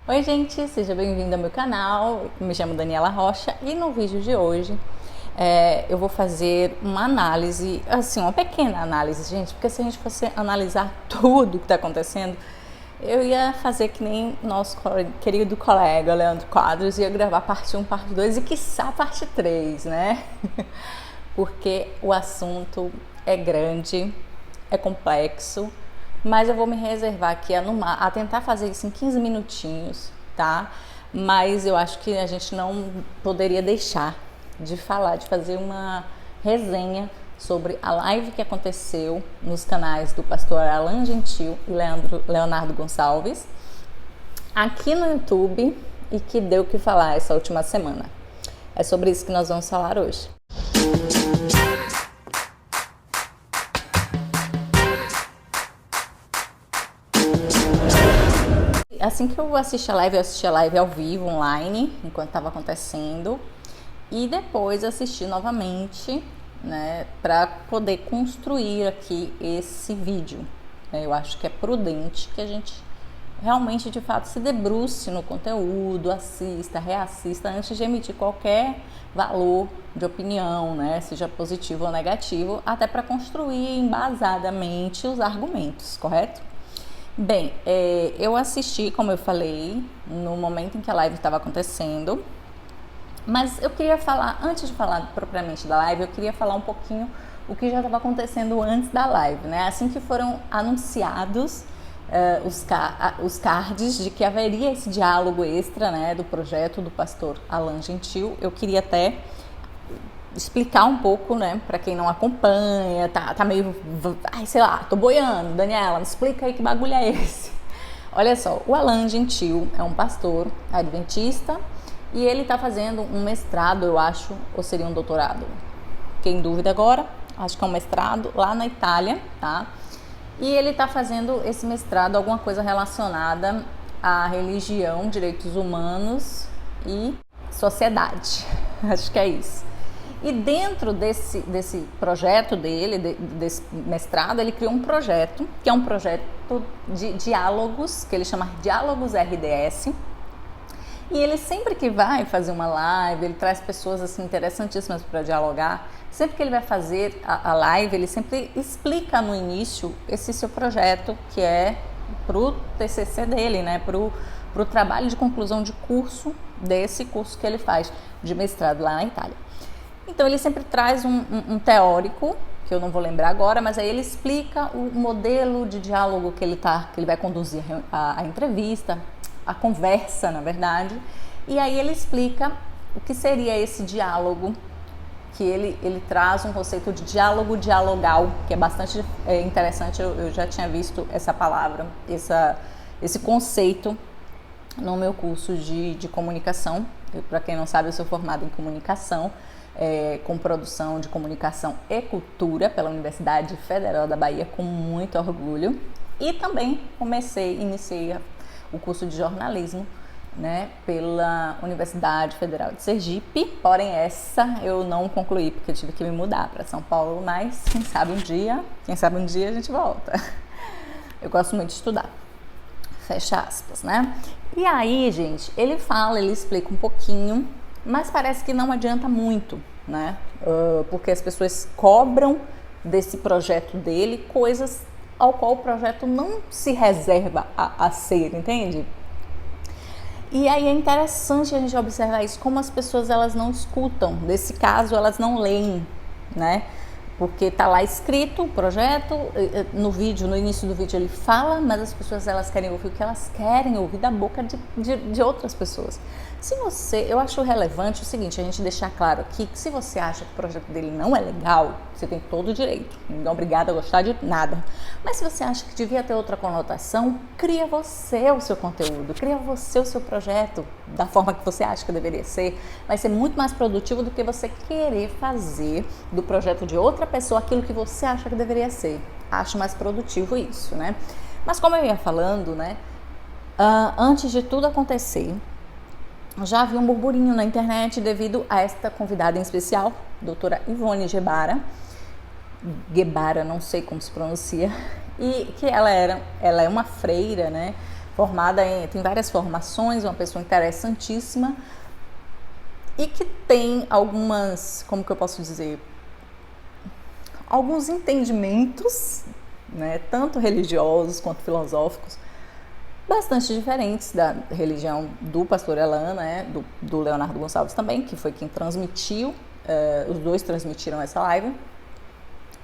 Oi gente, seja bem-vindo ao meu canal, me chamo Daniela Rocha e no vídeo de hoje eu vou fazer uma análise, assim, uma pequena análise, gente, porque se a gente fosse analisar tudo que está acontecendo, eu ia fazer que nem nosso querido colega Leandro Quadros, ia gravar parte 1, parte 2 e quiçá parte 3, né? Porque o assunto é grande, é complexo, mas eu vou me reservar aqui a tentar fazer isso em 15 minutinhos, tá? Mas eu acho que a gente não poderia deixar de falar, de fazer uma resenha sobre a live que aconteceu nos canais do pastor Alan Gentil e Leonardo Gonçalves, aqui no YouTube, e que deu o que falar essa última semana. É sobre isso que nós vamos falar hoje. Assim que eu assisti a live ao vivo, online, enquanto estava acontecendo, e depois assisti novamente, né, para poder construir aqui esse vídeo. Eu acho que é prudente que a gente realmente, de fato, se debruce no conteúdo, assista, reassista, antes de emitir qualquer valor de opinião, né, seja positivo ou negativo, até para construir embasadamente os argumentos, correto? Bem, eu assisti, como eu falei, no momento em que a live estava acontecendo, mas eu queria falar, antes de falar propriamente da live, eu queria falar um pouquinho o que já estava acontecendo antes da live, né? Assim que foram anunciados os cards de que haveria esse diálogo extra, né, do projeto do pastor Alan Gentil, eu queria até explicar um pouco, né, para quem não acompanha, tá meio, ai, sei lá, tô boiando, Daniela, me explica aí que bagulho é esse. Olha só, o Alan Gentil é um pastor adventista e ele tá fazendo um mestrado, eu acho, ou seria um doutorado? Fiquei em dúvida agora, acho que é um mestrado lá na Itália, tá? E ele tá fazendo esse mestrado, alguma coisa relacionada à religião, direitos humanos e sociedade, acho que é isso. E dentro desse projeto dele, desse mestrado, ele criou um projeto, que é um projeto de diálogos, que ele chama Diálogos RDS. E ele sempre que vai fazer uma live, ele traz pessoas assim interessantíssimas para dialogar. Sempre que ele vai fazer a live, ele sempre explica no início esse seu projeto, que é pro TCC dele, né? Pro trabalho de conclusão de curso, desse curso que ele faz de mestrado lá na Itália. Então ele sempre traz um teórico, que eu não vou lembrar agora, mas aí ele explica o modelo de diálogo que ele vai conduzir a entrevista, a conversa, na verdade, e aí ele explica o que seria esse diálogo, que ele traz um conceito de diálogo dialogal, que é bastante interessante, eu já tinha visto essa palavra, esse conceito no meu curso de comunicação. Para quem não sabe, eu sou formada em comunicação, com produção de comunicação e cultura pela Universidade Federal da Bahia, com muito orgulho. E também iniciei o curso de jornalismo, né, pela Universidade Federal de Sergipe, porém essa eu não concluí porque eu tive que me mudar para São Paulo, mas quem sabe um dia a gente volta. Eu gosto muito de estudar. Fecha aspas, né? E aí, gente, ele explica um pouquinho, mas parece que não adianta muito, né? Porque as pessoas cobram desse projeto dele coisas ao qual o projeto não se reserva a ser, entende? E aí é interessante a gente observar isso, como as pessoas elas não escutam, nesse caso elas não leem, né? Porque tá lá escrito o projeto, no início do vídeo ele fala, mas as pessoas elas querem ouvir o que elas querem ouvir da boca de outras pessoas. Eu acho relevante o seguinte, a gente deixar claro aqui que se você acha que o projeto dele não é legal, você tem todo o direito, não é obrigado a gostar de nada. Mas se você acha que devia ter outra conotação, cria você o seu conteúdo, cria você o seu projeto da forma que você acha que deveria ser. Vai ser muito mais produtivo do que você querer fazer do projeto de outra pessoa aquilo que você acha que deveria ser. Acho mais produtivo isso, né? Mas como eu ia falando, né? Antes de tudo acontecer, já havia um burburinho na internet devido a esta convidada em especial, doutora Ivone Guebara, não sei como se pronuncia, e que ela é uma freira, né, tem várias formações, uma pessoa interessantíssima e que tem algumas, como que eu posso dizer, alguns entendimentos, né, tanto religiosos quanto filosóficos, bastante diferentes da religião do pastor Elan, né, do Leonardo Gonçalves também, que foi quem transmitiu, os dois transmitiram essa live,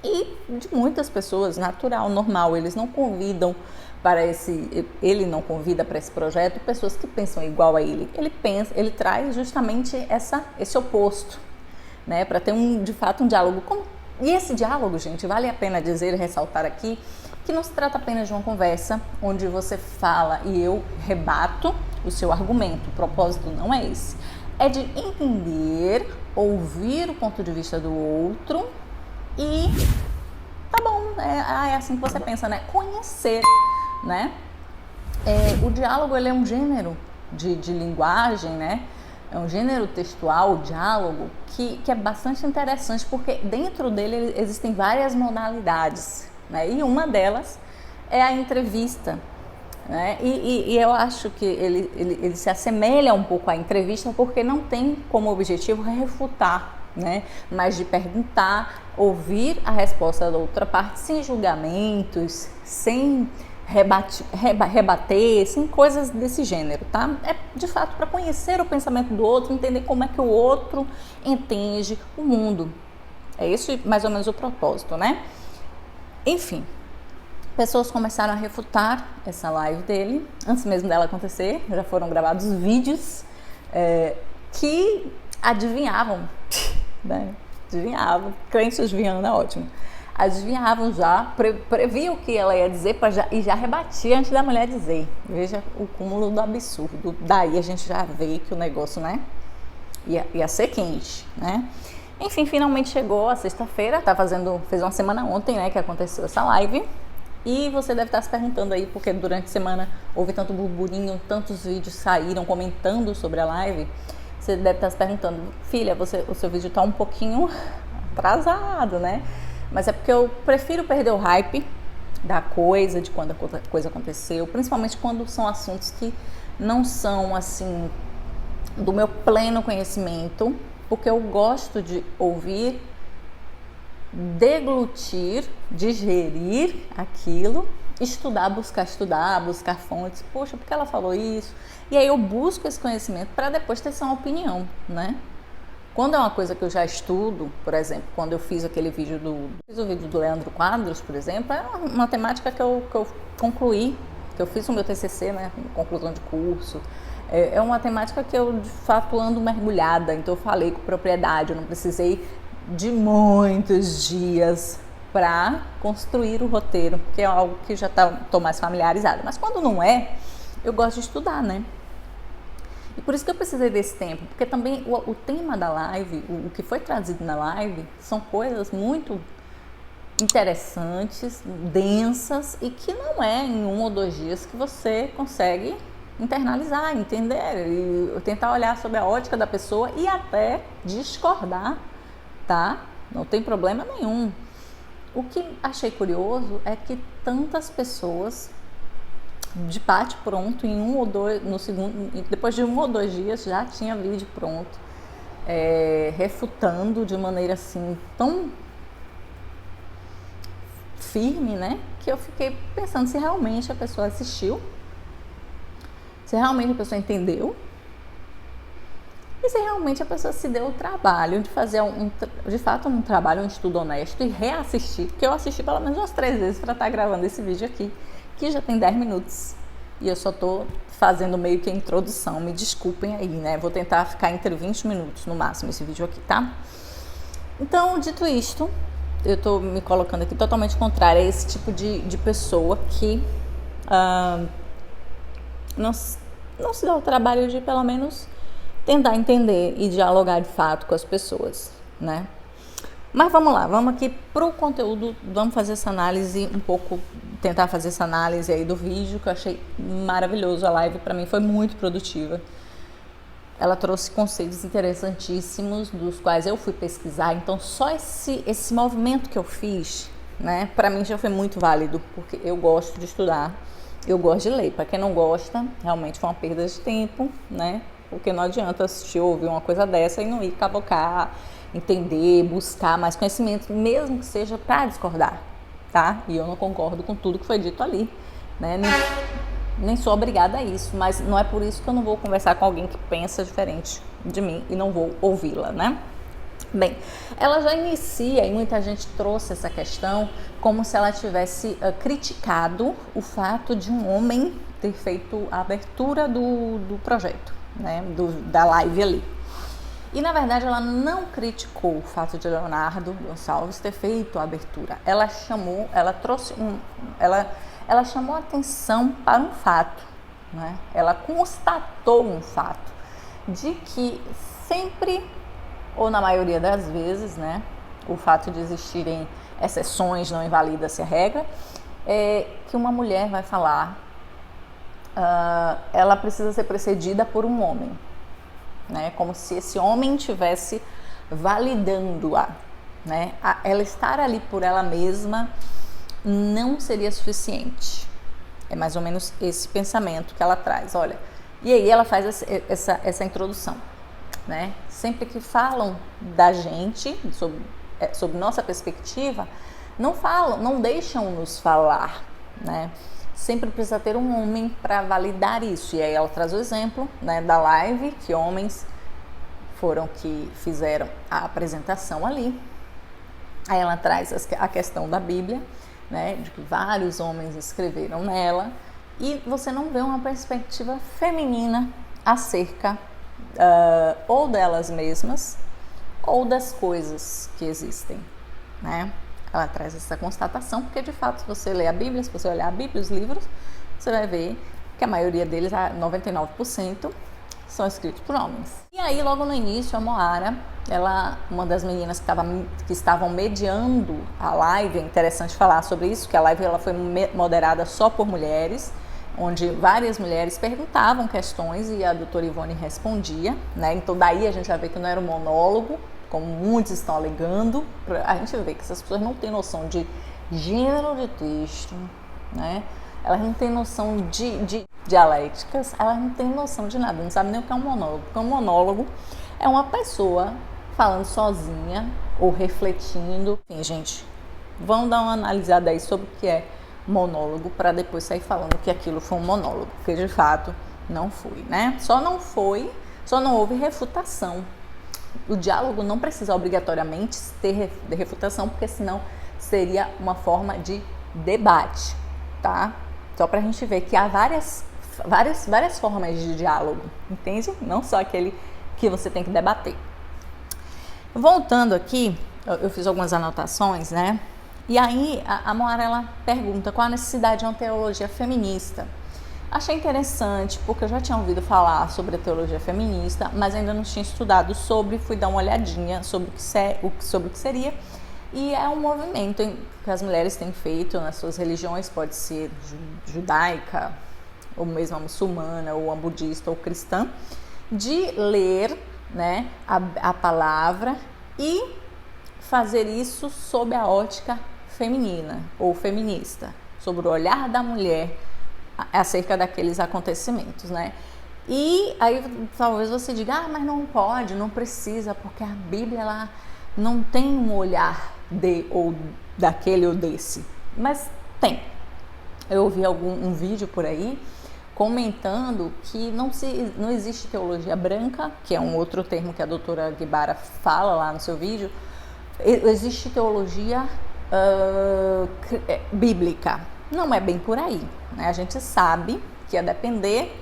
e de muitas pessoas, natural, normal, eles não convidam ele não convida para esse projeto pessoas que pensam igual a ele. Ele traz justamente esse oposto, né, para ter de fato um diálogo. E esse diálogo, gente, vale a pena dizer e ressaltar aqui que não se trata apenas de uma conversa onde você fala e eu rebato o seu argumento. O propósito não é esse. É de entender, ouvir o ponto de vista do outro e tá bom, é assim que você pensa, né? Conhecer, né? O diálogo, ele é um gênero de linguagem, né? É um gênero textual, o diálogo, que é bastante interessante, porque dentro dele existem várias modalidades, né? E uma delas é a entrevista, né? E eu acho que ele se assemelha um pouco à entrevista, porque não tem como objetivo refutar, né? Mas de perguntar, ouvir a resposta da outra parte, sem julgamentos, sem rebater, sem coisas desse gênero, tá? É de fato para conhecer o pensamento do outro, entender como é que o outro entende o mundo. É esse mais ou menos o propósito, né? Enfim, pessoas começaram a refutar essa live dele, antes mesmo dela acontecer, já foram gravados vídeos que adivinhavam, né? Adivinhavam, crentes adivinhando é ótimo. Adivinhavam já, previam o que ela ia dizer e já rebatia antes da mulher dizer. Veja o cúmulo do absurdo. Daí a gente já vê que o negócio, né, ia ser quente, né? Enfim, finalmente chegou a sexta-feira, fez uma semana ontem, né, que aconteceu essa live. E você deve estar se perguntando aí, porque durante a semana houve tanto burburinho, tantos vídeos saíram comentando sobre a live. Você deve estar se perguntando, filha, o seu vídeo está um pouquinho atrasado, né? Mas é porque eu prefiro perder o hype da coisa, de quando a coisa aconteceu, principalmente quando são assuntos que não são, assim, do meu pleno conhecimento, porque eu gosto de ouvir, deglutir, digerir aquilo, buscar fontes. Poxa, por que ela falou isso? E aí eu busco esse conhecimento para depois ter uma opinião, né? Quando é uma coisa que eu já estudo, por exemplo, quando eu fiz aquele vídeo do Leandro Quadros, por exemplo, é uma temática que eu concluí, que eu fiz o meu TCC, né, conclusão de curso. É uma temática que eu, de fato, ando mergulhada, então eu falei com propriedade, eu não precisei de muitos dias para construir o roteiro, porque é algo que já estou mais familiarizada. Mas quando não é, eu gosto de estudar, né? E por isso que eu precisei desse tempo, porque também o tema da live, o que foi trazido na live, são coisas muito interessantes, densas, e que não é em 1 ou 2 dias que você consegue internalizar, entender, e tentar olhar sobre a ótica da pessoa e até discordar, tá? Não tem problema nenhum. O que achei curioso é que tantas pessoas, de bate pronto, em 1 ou 2, depois de 1 ou 2 dias já tinha vídeo pronto, refutando de maneira assim tão firme, né, que eu fiquei pensando se realmente a pessoa assistiu, se realmente a pessoa entendeu e se realmente a pessoa se deu o trabalho de fazer de fato um trabalho, um estudo honesto e reassistir, porque eu assisti pelo menos umas 3 vezes para estar gravando esse vídeo aqui, que já tem 10 minutos e eu só tô fazendo meio que a introdução, me desculpem aí, né? Vou tentar ficar entre 20 minutos no máximo esse vídeo aqui, tá? Então, dito isto, eu tô me colocando aqui totalmente contrária a esse tipo de pessoa que não se dá o trabalho de pelo menos tentar entender e dialogar de fato com as pessoas, né? Mas vamos lá, vamos aqui pro conteúdo, vamos fazer essa análise um pouco, tentar fazer essa análise aí do vídeo, que eu achei maravilhoso. A live para mim foi muito produtiva. Ela trouxe conceitos interessantíssimos, dos quais eu fui pesquisar, então só esse movimento que eu fiz, né, para mim já foi muito válido, porque eu gosto de estudar, Eu gosto de ler. Para quem não gosta, realmente foi uma perda de tempo, né? Porque não adianta assistir ou ouvir uma coisa dessa e não ir cavocar, entender, buscar mais conhecimento, mesmo que seja para discordar, tá? E eu não concordo com tudo que foi dito ali, né? Nem sou obrigada a isso, mas não é por isso que eu não vou conversar com alguém que pensa diferente de mim e não vou ouvi-la, né? Bem, ela já inicia, e muita gente trouxe essa questão, como se ela tivesse criticado o fato de um homem ter feito a abertura do projeto, né, da live ali. E na verdade ela não criticou o fato de Leonardo Gonçalves ter feito a abertura. Ela chamou atenção para um fato, né? Ela constatou um fato de que sempre, ou na maioria das vezes, né, o fato de existirem exceções não invalida-se a regra, é que uma mulher vai falar, ela precisa ser precedida por um homem, né, como se esse homem estivesse validando-a, né, ela estar ali por ela mesma não seria suficiente. É mais ou menos esse pensamento que ela traz, olha. E aí ela faz essa introdução, né? Sempre que falam da gente, sobre nossa perspectiva, não deixam-nos falar, né? Sempre precisa ter um homem para validar isso. E aí ela traz o exemplo, né, da live, que homens foram que fizeram a apresentação ali. Aí ela traz a questão da Bíblia, né, de que vários homens escreveram nela, e você não vê uma perspectiva feminina acerca ou delas mesmas ou das coisas que existem, né? Ela traz essa constatação porque, de fato, se você ler a Bíblia, se você olhar a Bíblia, os livros, você vai ver que a maioria deles, 99%, são escritos por homens. E aí, logo no início, a Moara, uma das meninas que estavam mediando a live, é interessante falar sobre isso, que a live foi moderada só por mulheres, onde várias mulheres perguntavam questões e a doutora Ivone respondia, né? Então daí a gente vai ver que não era um monólogo, como muitos estão alegando. A gente vê que essas pessoas não têm noção de gênero de texto, né? Elas não têm noção de dialéticas, elas não têm noção de nada, não sabem nem o que é um monólogo. Porque um monólogo é uma pessoa falando sozinha ou refletindo. Enfim, gente, vamos dar uma analisada aí sobre o que é monólogo para depois sair falando que aquilo foi um monólogo, porque de fato não foi, né? Só não houve refutação. O diálogo não precisa obrigatoriamente ter refutação, porque senão seria uma forma de debate, tá? Só para a gente ver que há várias formas de diálogo, entende? Não só aquele que você tem que debater. Voltando aqui, eu fiz algumas anotações, né? E aí a Moara, ela pergunta qual a necessidade de uma teologia feminista. Achei interessante, porque eu já tinha ouvido falar sobre a teologia feminista, mas ainda não tinha estudado fui dar uma olhadinha sobre o que seria. E é um movimento que as mulheres têm feito nas suas religiões, pode ser judaica, ou mesmo a muçulmana, ou a budista, ou cristã, de ler, né, a palavra e fazer isso sob a ótica feminina ou feminista, sobre o olhar da mulher acerca daqueles acontecimentos, né? E aí talvez você diga, mas não pode, não precisa, porque a Bíblia ela não tem um olhar ou daquele ou desse, mas tem. Eu ouvi um vídeo por aí comentando que não existe teologia branca, que é um outro termo que a doutora Guibara fala lá no seu vídeo. Existe teologia bíblica. Não é bem por aí, né? A gente sabe que a depender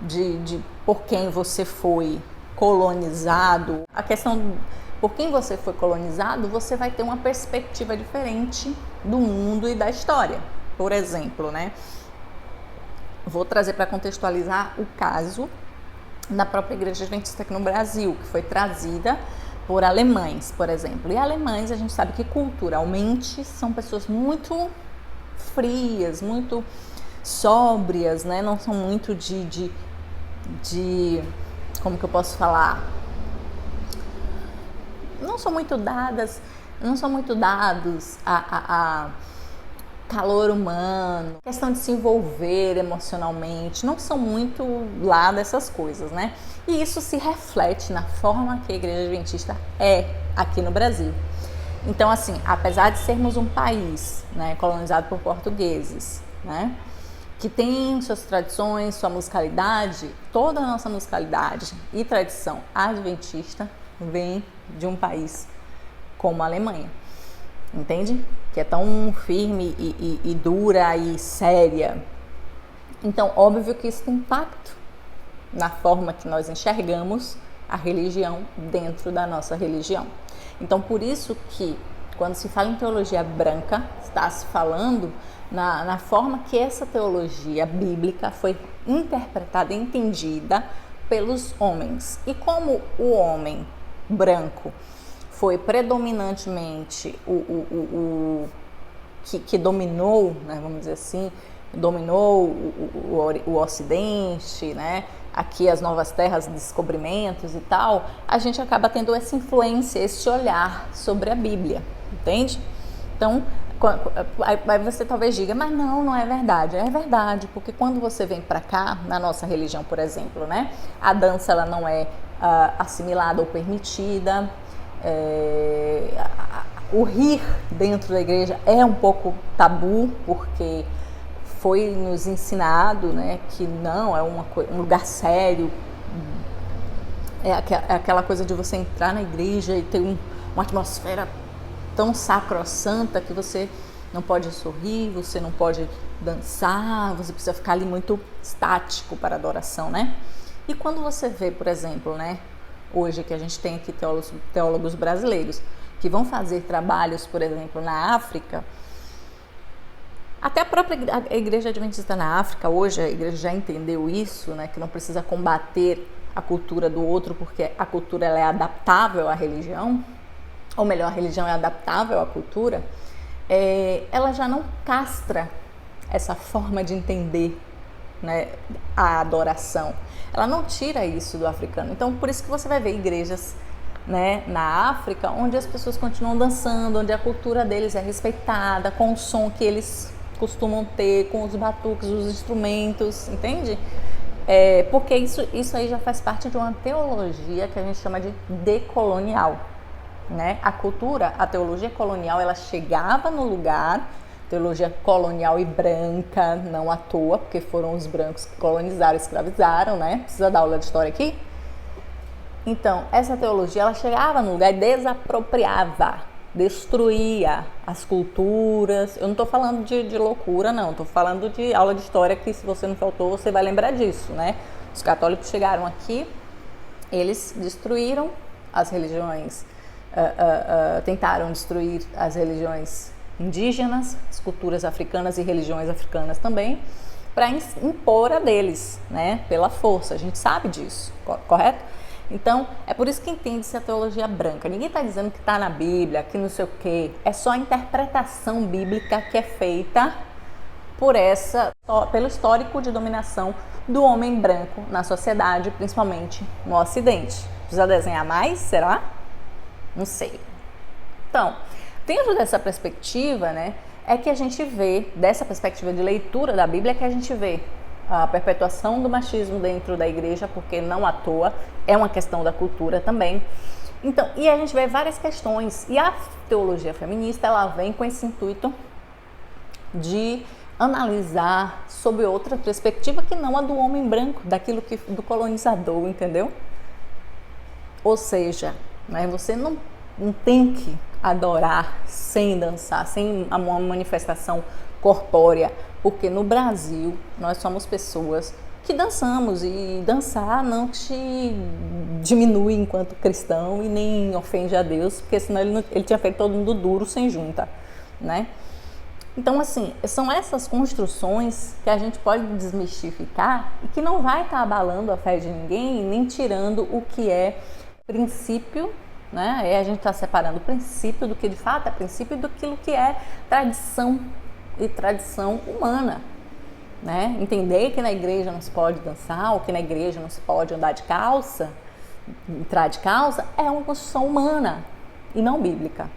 de por quem você foi colonizado, a questão por quem você foi colonizado, você vai ter uma perspectiva diferente do mundo e da história. Por exemplo, né? Vou trazer para contextualizar o caso da própria Igreja Adventista aqui no Brasil, que foi trazida por alemães, por exemplo. E alemães, a gente sabe que culturalmente são pessoas muito frias, muito sóbrias, né? Não são muito de como que eu posso falar? Não são muito dados a calor humano, questão de se envolver emocionalmente, não são muito lá dessas coisas, né? E isso se reflete na forma que a Igreja Adventista é aqui no Brasil. Então, assim, apesar de sermos um país, né, colonizado por portugueses, né, que tem suas tradições, sua musicalidade, toda a nossa musicalidade e tradição adventista vem de um país como a Alemanha, entende? Que é tão firme e dura e séria. Então, óbvio que isso tem impacto na forma que nós enxergamos a religião dentro da nossa religião. Então, por isso que, quando se fala em teologia branca, está se falando na forma que essa teologia bíblica foi interpretada e entendida pelos homens. E como o homem branco foi predominantemente que dominou, né, vamos dizer assim, dominou o Ocidente, né, aqui as novas terras, descobrimentos e tal, a gente acaba tendo essa influência, esse olhar sobre a Bíblia, entende? Então, aí você talvez diga, mas não é verdade. É verdade, porque quando você vem para cá, na nossa religião, por exemplo, né, a dança ela não é assimilada ou permitida, o rir dentro da igreja é um pouco tabu, porque foi nos ensinado, né, que não, é um lugar sério, é aquela coisa de você entrar na igreja e ter uma atmosfera tão sacrossanta que você não pode sorrir, você não pode dançar, você precisa ficar ali muito estático para a adoração, né? E quando você vê, por exemplo, né, hoje que a gente tem aqui teólogos brasileiros que vão fazer trabalhos, por exemplo, na África, até a própria Igreja Adventista na África, hoje a igreja já entendeu isso, né, que não precisa combater a cultura do outro, porque a cultura ela é adaptável à religião, ou melhor, a religião é adaptável à cultura, ela já não castra essa forma de entender, né, a adoração. Ela não tira isso do africano. Então, por isso que você vai ver igrejas, né, na África, onde as pessoas continuam dançando, onde a cultura deles é respeitada, com o som que eles costumam ter, com os batuques, os instrumentos, entende? Porque isso aí já faz parte de uma teologia que a gente chama de decolonial, né? A teologia colonial, ela chegava no lugar, teologia colonial e branca, não à toa, porque foram os brancos que colonizaram, escravizaram, né? Precisa dar aula de história aqui? Então, essa teologia, ela chegava no lugar e desapropriava, destruía as culturas. Eu não estou falando de loucura, não. Estou falando de aula de história que, se você não faltou, você vai lembrar disso, né? Os católicos chegaram aqui, eles destruíram as religiões, tentaram destruir as religiões indígenas, as culturas africanas e religiões africanas também, para impor a deles, né? Pela força. A gente sabe disso, correto? Então, é por isso que entende-se a teologia branca. Ninguém está dizendo que está na Bíblia, que não sei o quê. É só a interpretação bíblica que é feita pelo histórico de dominação do homem branco na sociedade, principalmente no Ocidente. Precisa desenhar mais? Será? Não sei. Então, dentro dessa perspectiva, né, é que a gente vê, dessa perspectiva de leitura da Bíblia, que a gente vê a perpetuação do machismo dentro da igreja, porque não à toa, é uma questão da cultura também. Então, e a gente vê várias questões, e a teologia feminista, ela vem com esse intuito de analisar sob outra perspectiva que não a do homem branco, do colonizador, entendeu? Ou seja, né, você não tem que adorar sem dançar, sem uma manifestação corpórea, porque no Brasil nós somos pessoas que dançamos, e dançar não te diminui enquanto cristão e nem ofende a Deus, porque senão ele tinha feito todo mundo duro sem junta, né? Então, assim, são essas construções que a gente pode desmistificar e que não vai estar abalando a fé de ninguém, nem tirando o que é princípio, né? Aí a gente está separando o princípio do que de fato é princípio e daquilo que é tradição e tradição humana, né? Entender que na igreja não se pode dançar, ou que na igreja não se pode andar de calça, entrar de calça, é uma construção humana e não bíblica,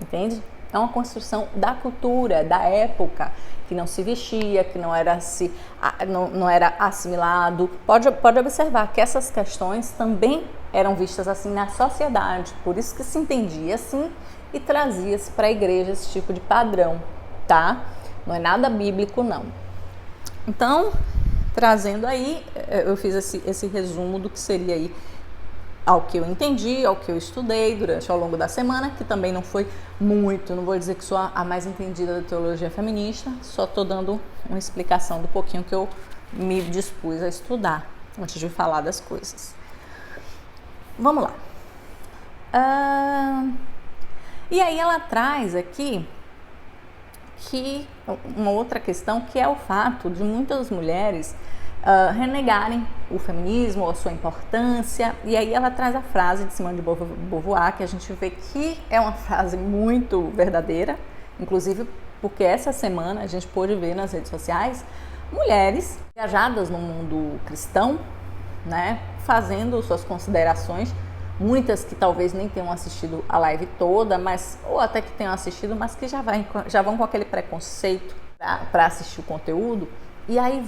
entende? É uma construção da cultura, da época, que não se vestia, que não era, não era assimilado. Pode observar que essas questões também eram vistas assim na sociedade, por isso que se entendia assim e trazia-se para a igreja esse tipo de padrão, tá? Não é nada bíblico, não. Então, trazendo aí, eu fiz esse resumo do que seria aí ao que eu entendi, ao que eu estudei ao longo da semana, que também não foi muito, não vou dizer que sou a mais entendida da teologia feminista, só estou dando uma explicação do pouquinho que eu me dispus a estudar, antes de falar das coisas. Vamos lá. E aí ela traz aqui que uma outra questão, que é o fato de muitas mulheres renegarem o feminismo, a sua importância, e aí ela traz a frase de Simone de Beauvoir, que a gente vê que é uma frase muito verdadeira, inclusive porque essa semana a gente pôde ver nas redes sociais mulheres engajadas no mundo cristão, né, fazendo suas considerações, muitas que talvez nem tenham assistido a live toda, mas ou até que tenham assistido, mas que já vão com aquele preconceito para assistir o conteúdo, e aí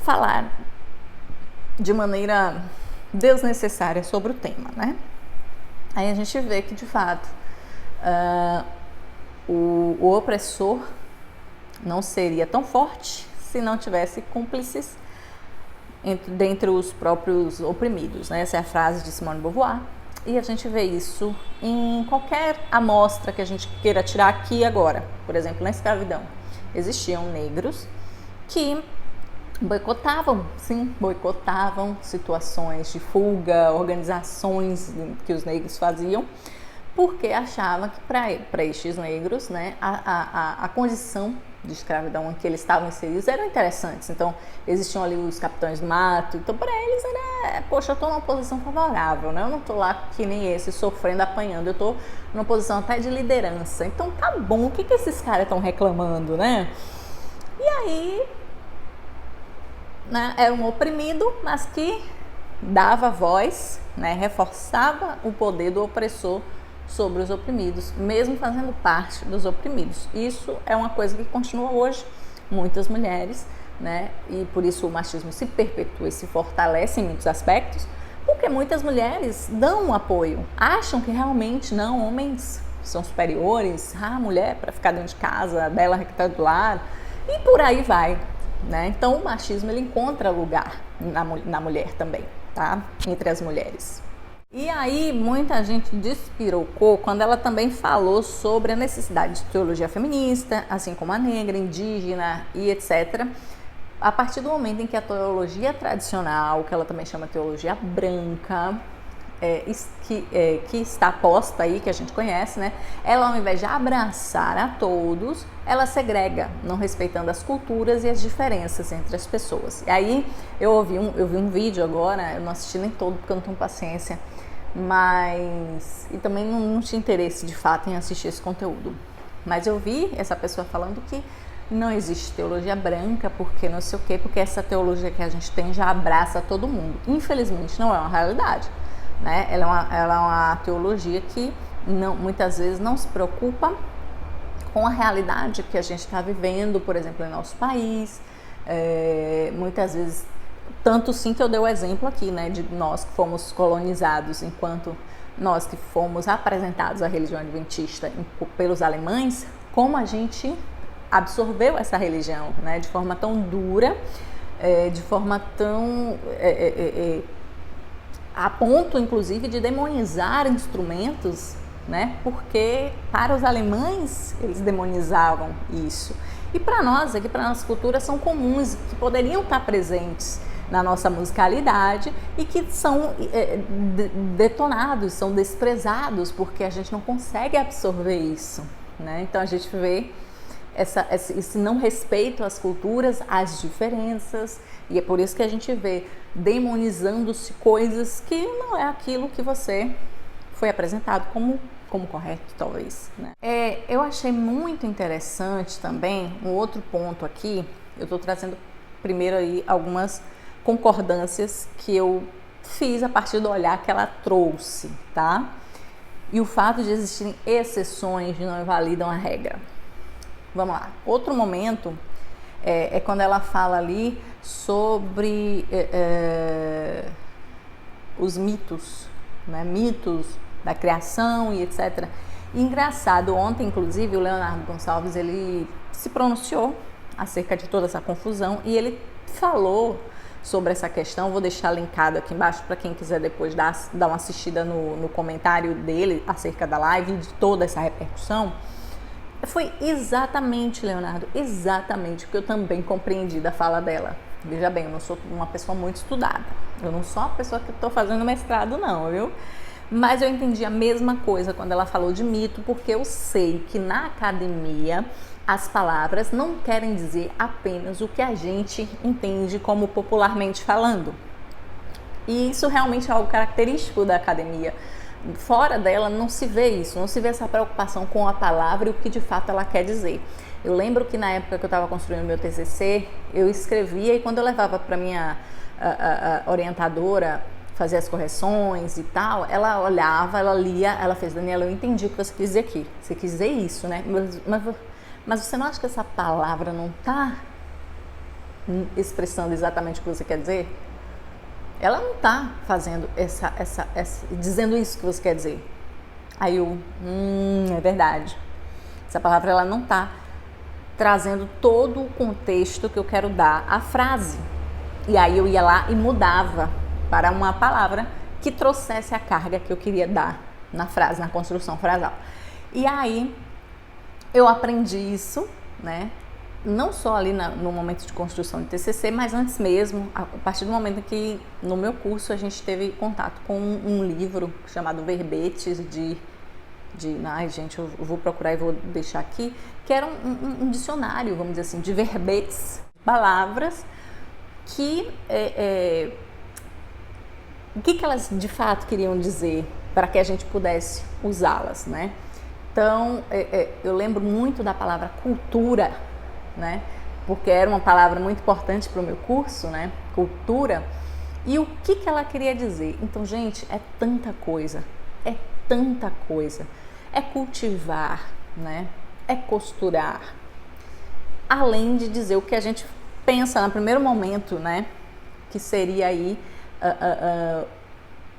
falar de maneira desnecessária sobre o tema, né? Aí a gente vê que, de fato, o opressor não seria tão forte se não tivesse cúmplices dentre os próprios oprimidos, né? Essa é a frase de Simone de Beauvoir, e a gente vê isso em qualquer amostra que a gente queira tirar aqui e agora. Por exemplo, na escravidão, existiam negros que boicotavam situações de fuga, organizações que os negros faziam, porque achavam que para estes negros, né, a condição de escravidão em que eles estavam inseridos eram interessantes. Então, existiam ali os capitães do mato, então para eles era, poxa, eu estou numa posição favorável, né? Eu não estou lá que nem esse, sofrendo, apanhando, eu estou numa posição até de liderança. Então, tá bom, o que esses caras estão reclamando, né? E aí, né, era um oprimido, mas que dava voz, né, reforçava o poder do opressor sobre os oprimidos, mesmo fazendo parte dos oprimidos. Isso é uma coisa que continua hoje, muitas mulheres, né, e por isso o machismo se perpetua e se fortalece em muitos aspectos, porque muitas mulheres dão um apoio, acham que realmente não, homens são superiores, mulher para ficar dentro de casa, bela que está do lar, e por aí vai. Né? Então o machismo ele encontra lugar na mulher também, tá? Entre as mulheres. E aí muita gente despirocou quando ela também falou sobre a necessidade de teologia feminista, assim como a negra, indígena e etc. A partir do momento em que a teologia tradicional, que ela também chama teologia branca, que está posta aí, que a gente conhece, né? Ela, ao invés de abraçar a todos, ela segrega, não respeitando as culturas e as diferenças entre as pessoas. E aí eu vi um vídeo agora, eu não assisti nem todo porque eu não tenho paciência, mas e também não tinha interesse de fato em assistir esse conteúdo. Mas eu vi essa pessoa falando que não existe teologia branca, porque não sei o quê, porque essa teologia que a gente tem já abraça todo mundo. Infelizmente não é uma realidade. Né? Ela é uma teologia que muitas vezes não se preocupa com a realidade que a gente está vivendo, por exemplo, em nosso país. Muitas vezes, tanto sim que eu dei o exemplo aqui, né, de nós que fomos colonizados, enquanto nós que fomos apresentados à religião adventista pelos alemães, como a gente absorveu essa religião, né, de forma tão dura, de forma tão... a ponto, inclusive, de demonizar instrumentos, né? Porque para os alemães eles demonizavam isso. E para nós, aqui para nossa cultura, são comuns, que poderiam estar presentes na nossa musicalidade e que são detonados, são desprezados, porque a gente não consegue absorver isso, né? Então a gente vê esse não respeito às culturas, às diferenças, e é por isso que a gente vê demonizando-se coisas que não é aquilo que você foi apresentado como correto, talvez, né? Eu achei muito interessante também um outro ponto aqui. Eu estou trazendo primeiro aí algumas concordâncias que eu fiz a partir do olhar que ela trouxe, tá? E o fato de existirem exceções não invalidam a regra. Vamos lá. Outro momento é quando ela fala ali sobre os mitos, né? Mitos da criação e etc. E engraçado, ontem, inclusive, o Leonardo Gonçalves, ele se pronunciou acerca de toda essa confusão e ele falou sobre essa questão. Vou deixar linkado aqui embaixo para quem quiser depois dar uma assistida no comentário dele acerca da live e de toda essa repercussão. Foi exatamente, Leonardo, exatamente o que eu também compreendi da fala dela. Veja bem, eu não sou uma pessoa muito estudada, eu não sou uma pessoa que estou fazendo mestrado não, viu? Mas eu entendi a mesma coisa quando ela falou de mito, porque eu sei que na academia as palavras não querem dizer apenas o que a gente entende como popularmente falando. E isso realmente é algo característico da academia. Fora dela não se vê isso, não se vê essa preocupação com a palavra e o que de fato ela quer dizer. Eu lembro que na época que eu estava construindo meu TCC, eu escrevia e quando eu levava para minha orientadora fazer as correções e tal, ela olhava, ela lia, ela fez: Daniela, eu entendi o que você quis dizer aqui, você quis dizer isso, né? Mas você não acha que essa palavra não está expressando exatamente o que você quer dizer? Ela não está fazendo dizendo isso que você quer dizer. Aí eu, é verdade. Essa palavra ela não está trazendo todo o contexto que eu quero dar à frase. E aí eu ia lá e mudava para uma palavra que trouxesse a carga que eu queria dar na frase, na construção frasal. E aí eu aprendi isso, né? Não só ali no momento de construção de TCC, mas antes mesmo, a partir do momento que no meu curso a gente teve contato com um livro chamado Verbetes ai gente, eu vou procurar e vou deixar aqui, que era um dicionário, vamos dizer assim, de verbetes, palavras que o que elas de fato queriam dizer para que a gente pudesse usá-las, né? Então, eu lembro muito da palavra cultura, né? Porque era uma palavra muito importante para o meu curso, né? Cultura. E o que ela queria dizer? Então, gente, é tanta coisa. É cultivar, né? É costurar. Além de dizer o que a gente pensa no primeiro momento, né? Que seria aí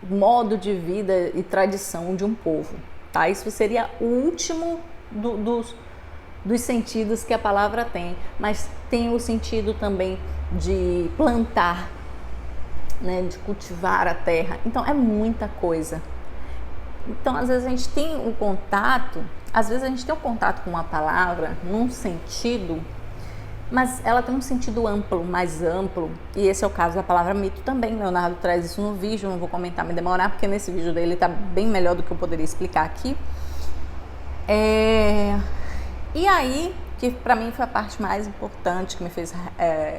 modo de vida e tradição de um povo, tá? Isso seria o último dos sentidos que a palavra tem, mas tem o sentido também de plantar, né, de cultivar a terra. Então é muita coisa. Então às vezes a gente tem um contato, com uma palavra num sentido, mas ela tem um sentido amplo, mais amplo, e esse é o caso da palavra mito também. Leonardo traz isso no vídeo, não vou comentar, me demorar, porque nesse vídeo dele tá bem melhor do que eu poderia explicar aqui. E aí, que para mim foi a parte mais importante, que me fez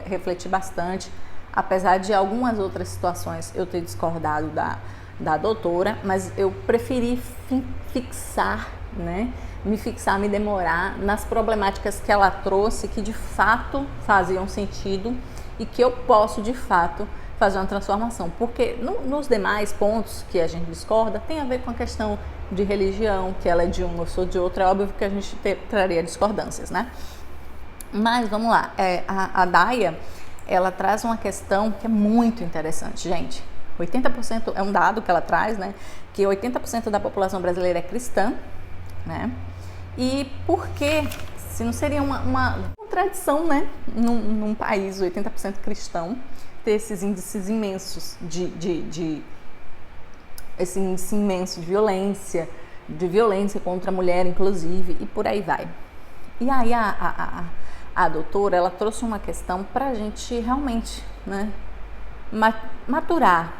refletir bastante, apesar de algumas outras situações eu ter discordado da doutora, mas eu preferi me demorar nas problemáticas que ela trouxe, que de fato faziam sentido e que eu posso de fato fazer uma transformação, porque nos demais pontos que a gente discorda tem a ver com a questão de religião, que ela é de um, eu sou de outro, é óbvio que a gente traria discordâncias, né? Mas vamos lá, a Daia, ela traz uma questão que é muito interessante, gente. 80% é um dado que ela traz, né? Que 80% da população brasileira é cristã, né? E por que, se não seria uma contradição, né? Num país 80% cristão, ter esses índices imensos esse índice imenso de violência contra a mulher, inclusive, e por aí vai. E aí a doutora, ela trouxe uma questão para a gente realmente, né, maturar.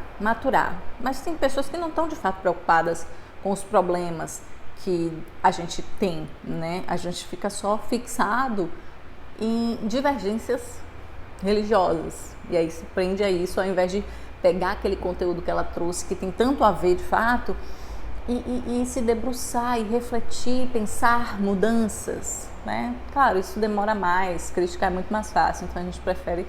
Mas tem pessoas que não estão de fato preocupadas com os problemas que a gente tem, né? A gente fica só fixado em divergências religiosas, e aí se prende a isso, ao invés de pegar aquele conteúdo que ela trouxe, que tem tanto a ver de fato, e se debruçar e refletir, pensar mudanças, né? Claro, isso demora mais, criticar é muito mais fácil, então a gente prefere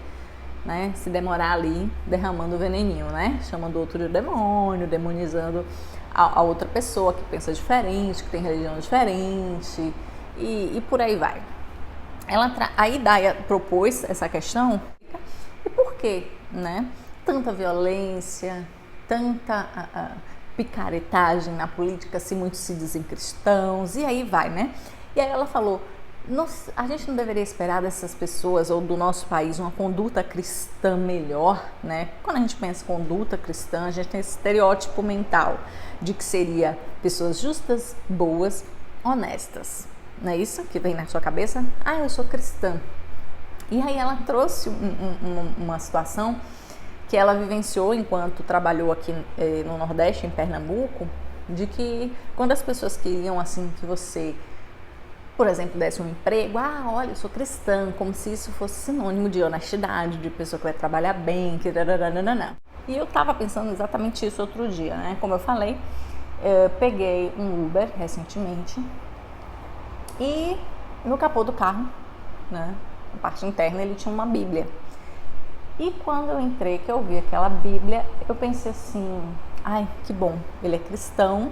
né, se demorar ali derramando veneninho, né, chamando o outro de demônio, demonizando a outra pessoa que pensa diferente, que tem religião diferente e por aí vai. A Idaia propôs essa questão. E por que, né, tanta violência, tanta picaretagem na política, se muitos se dizem cristãos, e aí vai, né? E aí ela falou, a gente não deveria esperar dessas pessoas ou do nosso país uma conduta cristã melhor, né? Quando a gente pensa em conduta cristã, a gente tem esse estereótipo mental de que seria pessoas justas, boas, honestas. Não é isso que vem na sua cabeça? Ah, eu sou cristã. E aí ela trouxe uma situação que ela vivenciou enquanto trabalhou aqui no Nordeste, em Pernambuco, de que quando as pessoas queriam assim que você, por exemplo, desse um emprego, olha, eu sou cristã, como se isso fosse sinônimo de honestidade, de pessoa que vai trabalhar bem, que nananana. E eu estava pensando exatamente isso outro dia, né? Como eu falei, eu peguei um Uber recentemente e no capô do carro, né, na parte interna, ele tinha uma Bíblia. E quando eu entrei, que eu vi aquela Bíblia, eu pensei assim, ai, que bom, ele é cristão,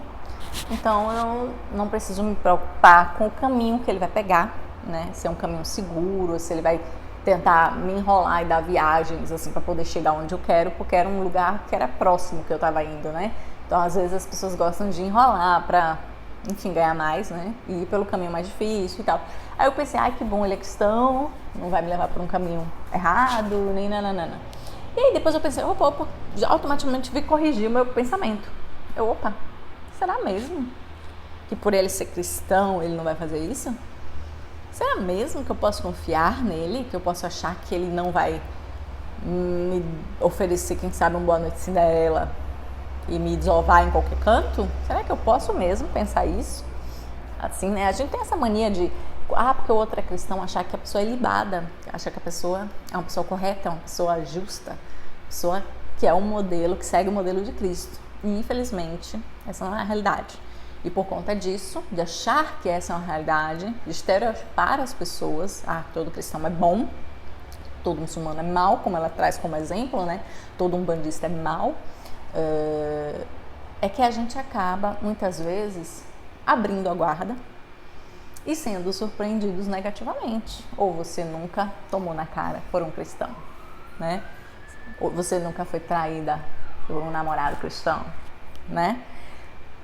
então eu não preciso me preocupar com o caminho que ele vai pegar, né? Se é um caminho seguro, se ele vai tentar me enrolar e dar viagens assim para poder chegar onde eu quero, porque era um lugar que era próximo que eu estava indo, né? Então às vezes as pessoas gostam de enrolar para, enfim, ganhar mais, né? E ir pelo caminho mais difícil e tal. Aí eu pensei, ai, que bom, ele é cristão, não vai me levar por um caminho errado, nem nananana. E aí depois eu pensei, opa, já automaticamente vi corrigir o meu pensamento. Opa, será mesmo que por ele ser cristão ele não vai fazer isso? Será mesmo que eu posso confiar nele? Que eu posso achar que ele não vai me oferecer, quem sabe, um Boa Noite Cinderela e me desovar em qualquer canto? Será que eu posso mesmo pensar isso? Assim, né? A gente tem essa mania de, porque o outro é cristão, achar que a pessoa é ilibada, achar que a pessoa é uma pessoa correta, uma pessoa justa, uma pessoa que é um modelo, que segue o modelo de Cristo. E, infelizmente, essa não é a realidade. E por conta disso, de achar que essa é uma realidade, de estereotipar as pessoas, todo cristão é bom, todo muçulmano é mau, como ela traz como exemplo, né? Todo umbandista é mau, é que a gente acaba, muitas vezes, abrindo a guarda e sendo surpreendidos negativamente. Ou você nunca tomou na cara por um cristão, né? Ou você nunca foi traída por um namorado cristão, né?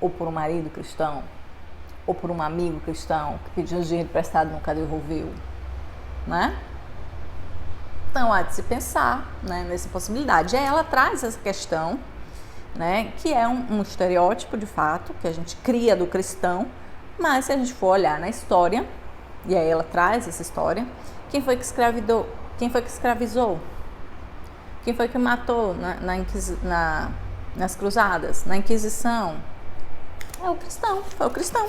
Ou por um marido cristão, ou por um amigo cristão que pediu dinheiro emprestado e nunca devolveu, né? Então há de se pensar, né, nessa possibilidade. E aí ela traz essa questão, né, que é um estereótipo de fato que a gente cria do cristão, mas se a gente for olhar na história, e aí ela traz essa história, quem foi que escravizou? Quem foi que matou nas cruzadas, na Inquisição? Foi o cristão,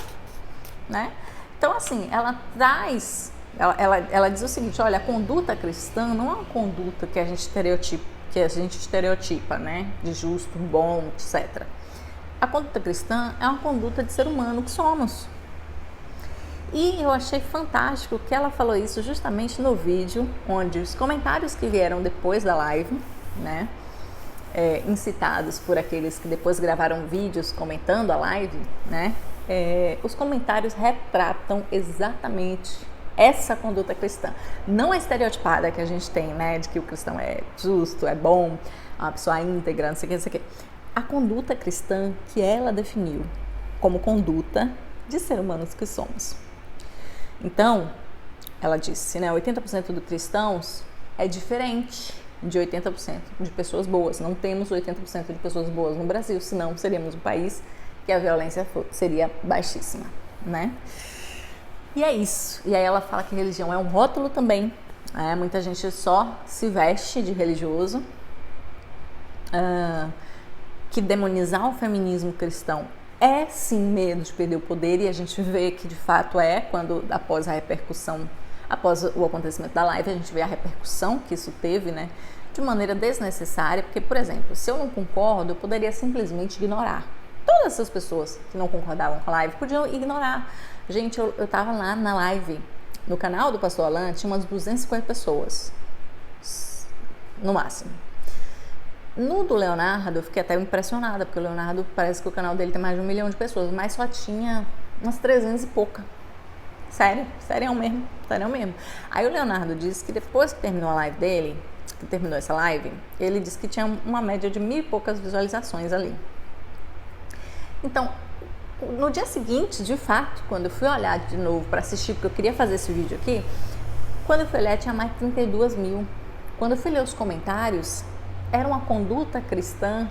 né? Então, assim, ela traz, ela diz o seguinte, olha, a conduta cristã não é uma conduta que a gente estereotipa, né? De justo, bom, etc. A conduta cristã é uma conduta de ser humano que somos. E eu achei fantástico que ela falou isso justamente no vídeo, onde os comentários que vieram depois da live, né? Incitados por aqueles que depois gravaram vídeos comentando a live, né? Os comentários retratam exatamente essa conduta cristã. Não a estereotipada que a gente tem, né? De que o cristão é justo, é bom, é uma pessoa íntegra, não sei o que, não sei o que. A conduta cristã que ela definiu como conduta de ser humanos que somos. Então, ela disse, né? 80% dos cristãos é diferente de 80% de pessoas boas. Não temos 80% de pessoas boas no Brasil, senão seríamos um país que a violência seria baixíssima, né? E é isso. E aí ela fala que religião é um rótulo também. Muita gente só se veste de religioso. Que demonizar o feminismo cristão é sim medo de perder o poder, e a gente vê que de fato quando após a repercussão, após o acontecimento da live, a gente vê a repercussão que isso teve, né, de maneira desnecessária, porque, por exemplo, se eu não concordo, eu poderia simplesmente ignorar. Todas essas pessoas que não concordavam com a live podiam ignorar. Gente, eu tava lá na live, no canal do Pastor Alan, tinha umas 250 pessoas. no máximo. No do Leonardo, eu fiquei até impressionada, porque o Leonardo parece que o canal dele tem mais de 1 milhão de pessoas, mas só tinha umas 300 e pouca. Sério mesmo. Aí o Leonardo disse que depois que terminou a live dele, que terminou essa live, ele disse que tinha uma média de 1.000 e poucas visualizações ali. Então, no dia seguinte, de fato, quando eu fui olhar de novo para assistir, porque eu queria fazer esse vídeo aqui, quando eu fui olhar tinha mais de 32 mil. Quando eu fui ler os comentários, era uma conduta cristã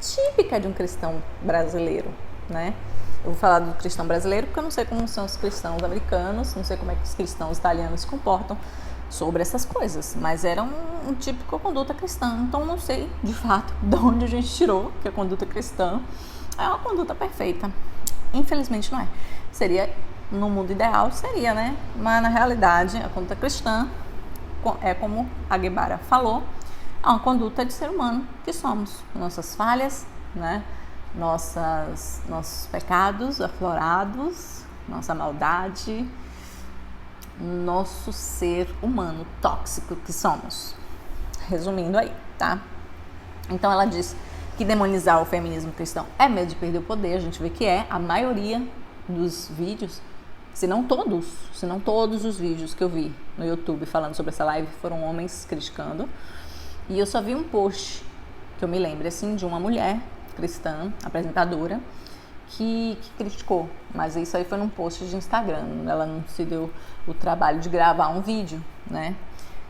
típica de um cristão brasileiro, né? Eu vou falar do cristão brasileiro porque eu não sei como são os cristãos americanos, não sei como é que os cristãos italianos se comportam sobre essas coisas, mas era um típico conduta cristã, então não sei de fato de onde a gente tirou que a conduta cristã é uma conduta perfeita. Infelizmente não é. Seria, no mundo ideal, seria, né? Mas na realidade a conduta cristã é como a Guevara falou, é uma conduta de ser humano que somos, nossas falhas, né? Nossos pecados aflorados, nossa maldade, nosso ser humano tóxico que somos. Resumindo aí, tá? Então ela diz que demonizar o feminismo cristão é medo de perder o poder. A gente vê que a maioria dos vídeos, se não todos os vídeos que eu vi no YouTube falando sobre essa live foram homens criticando. E eu só vi um post que eu me lembro assim de uma mulher cristã, apresentadora, que criticou, mas isso aí foi num post de Instagram, ela não se deu o trabalho de gravar um vídeo, né?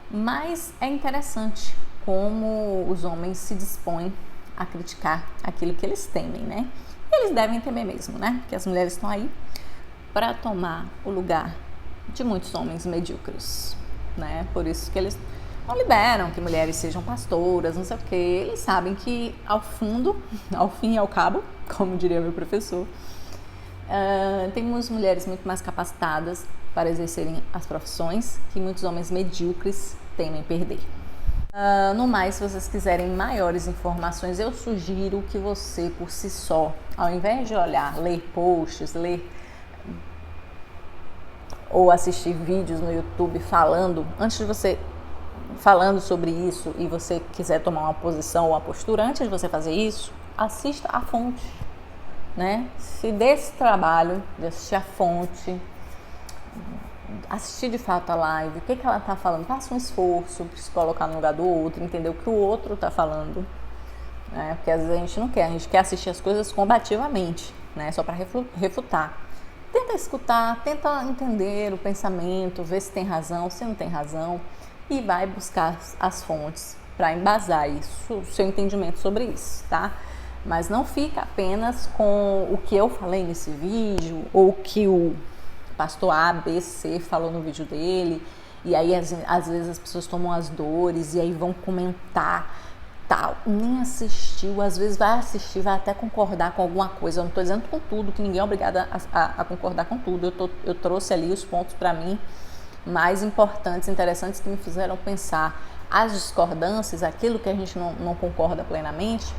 Mas é interessante como os homens se dispõem a criticar aquilo que eles temem, né? Eles devem temer mesmo, né? Porque as mulheres estão aí para tomar o lugar de muitos homens medíocres, né? Por isso que eles não liberam que mulheres sejam pastoras, não sei o quê. Eles sabem que ao fim e ao cabo, como diria meu professor, temos mulheres muito mais capacitadas para exercerem as profissões que muitos homens medíocres temem perder. No mais, se vocês quiserem maiores informações, eu sugiro que você, por si só, ao invés de ler posts, ou assistir vídeos no YouTube antes de você falando sobre isso e você quiser tomar uma posição ou uma postura, antes de você fazer isso, assista a fonte, né? Se dê esse trabalho de assistir a fonte, assistir de fato a live, o que ela está falando, faça um esforço para se colocar no lugar do outro, entender o que o outro está falando, né? Porque às vezes a gente não quer, a gente quer assistir as coisas combativamente, né? Só para refutar. Tenta escutar, tenta entender o pensamento, ver se tem razão, se não tem razão, e vai buscar as fontes para embasar isso, o seu entendimento sobre isso, tá? Mas não fica apenas com o que eu falei nesse vídeo, ou o que o pastor A, B, C falou no vídeo dele, e aí às vezes as pessoas tomam as dores e aí vão comentar, tal, nem assistiu, às vezes vai assistir, vai até concordar com alguma coisa. Eu não estou dizendo com tudo, que ninguém é obrigado a concordar com tudo. Eu trouxe ali os pontos para mim mais importantes, interessantes, que me fizeram pensar as discordâncias, aquilo que a gente não concorda plenamente.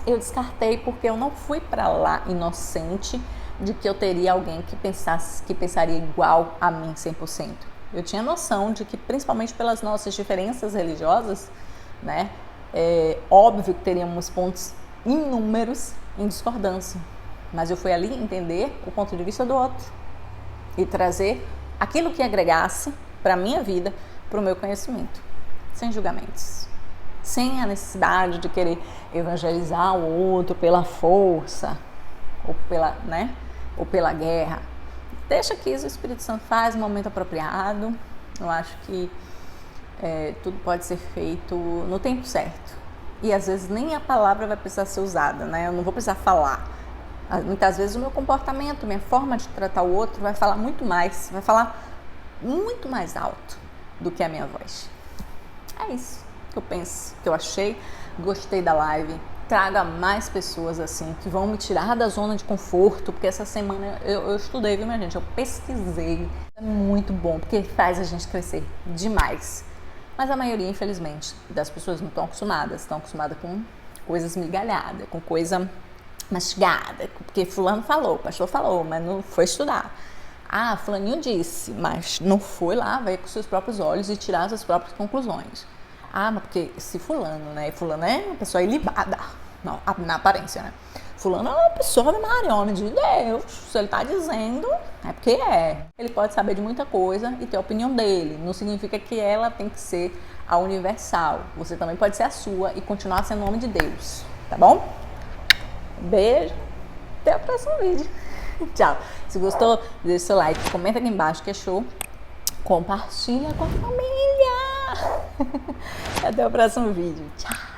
Eu descartei porque eu não fui para lá inocente de que eu teria alguém que pensaria igual a mim 100%. Eu tinha noção de que, principalmente pelas nossas diferenças religiosas, né, é óbvio que teríamos pontos inúmeros em discordância, mas eu fui ali entender o ponto de vista do outro e trazer aquilo que agregasse para a minha vida, para o meu conhecimento, sem julgamentos, sem a necessidade de querer evangelizar o outro pela força ou pela guerra. Deixa que isso o Espírito Santo faz no momento apropriado. Eu acho que tudo pode ser feito no tempo certo. E às vezes nem a palavra vai precisar ser usada, né? Eu não vou precisar falar. Muitas vezes o meu comportamento, minha forma de tratar o outro vai falar muito mais alto do que a minha voz. É isso que eu penso, que eu achei. Gostei da live. Traga mais pessoas assim, que vão me tirar da zona de conforto, porque essa semana eu estudei, viu, minha gente? Eu pesquisei. É muito bom, porque faz a gente crescer demais. Mas a maioria, infelizmente, das pessoas não estão acostumadas com coisas migalhadas, com coisa mastigada, porque fulano falou, o pastor falou, mas não foi estudar. Ah, fulaninho disse, mas não foi lá ver com seus próprios olhos e tirar suas próprias conclusões. Ah, mas porque se fulano, né? Fulano é uma pessoa ilibada, não, na aparência, né? Fulano é uma pessoa, Maria, homem de Deus. Se ele tá dizendo, é porque é. Ele pode saber de muita coisa e ter a opinião dele. Não significa que ela tem que ser a universal. Você também pode ser a sua e continuar sendo o homem de Deus, tá bom? Beijo. Até o próximo vídeo. Tchau. Se gostou, deixa seu like, comenta aqui embaixo que achou. Compartilha com a família. Até o próximo vídeo. Tchau.